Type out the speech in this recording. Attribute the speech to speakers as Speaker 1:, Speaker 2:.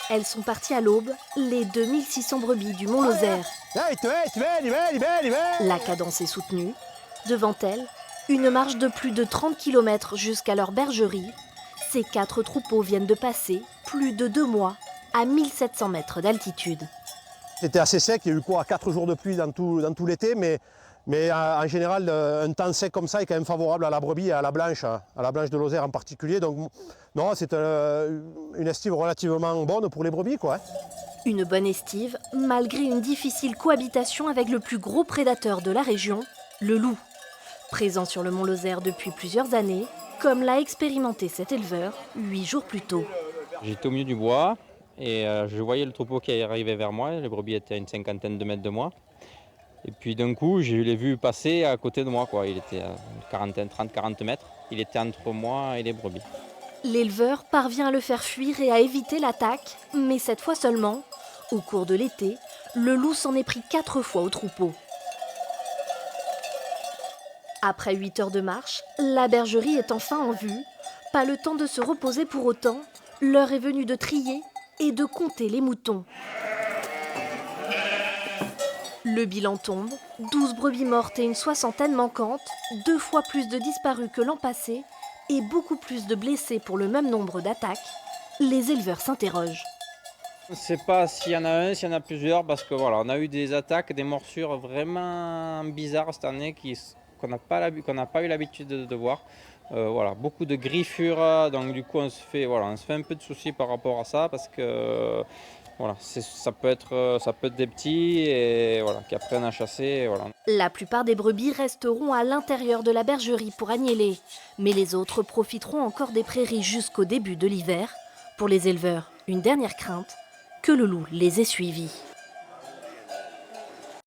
Speaker 1: Elles sont parties à l'aube, les 2600 brebis du Mont-Lozère. La cadence est soutenue. Devant elles, une marche de plus de 30 km jusqu'à leur bergerie. Ces 4 troupeaux viennent de passer plus de 2 mois à 1700 mètres d'altitude.
Speaker 2: C'était assez sec, il y a eu quoi, 4 jours de pluie dans tout l'été, mais en général, un temps sec comme ça est quand même favorable à la brebis et à la blanche de Lozère en particulier. Donc non, c'est une estive relativement bonne pour les brebis, quoi.
Speaker 1: Une bonne estive, malgré une difficile cohabitation avec le plus gros prédateur de la région, le loup. Présent sur le Mont-Lozère depuis plusieurs années, comme l'a expérimenté cet éleveur 8 jours plus tôt.
Speaker 3: J'étais au milieu du bois et je voyais le troupeau qui arrivait vers moi. Les brebis étaient à une cinquantaine de mètres de moi. Et puis d'un coup, je l'ai vu passer à côté de moi, quoi. Il était à une quarantaine, 30-40 mètres. Il était entre moi et les brebis.
Speaker 1: L'éleveur parvient à le faire fuir et à éviter l'attaque, mais cette fois seulement. Au cours de l'été, le loup s'en est pris 4 fois au troupeau. Après 8 heures de marche, la bergerie est enfin en vue. Pas le temps de se reposer pour autant. L'heure est venue de trier et de compter les moutons. Le bilan tombe, 12 brebis mortes et une soixantaine manquantes, 2 fois plus de disparus que l'an passé et beaucoup plus de blessés pour le même nombre d'attaques. Les éleveurs s'interrogent.
Speaker 3: On ne sait pas s'il y en a un, s'il y en a plusieurs, parce que voilà, on a eu des attaques, des morsures vraiment bizarres cette année qu'on n'a pas eu l'habitude de voir. Voilà, beaucoup de griffures, donc du coup on se fait un peu de soucis par rapport à ça, parce que voilà, ça peut être des petits et voilà, qui apprennent à chasser. Et voilà.
Speaker 1: La plupart des brebis resteront à l'intérieur de la bergerie pour agneller, mais les autres profiteront encore des prairies jusqu'au début de l'hiver. Pour les éleveurs, une dernière crainte, que le loup les ait suivis.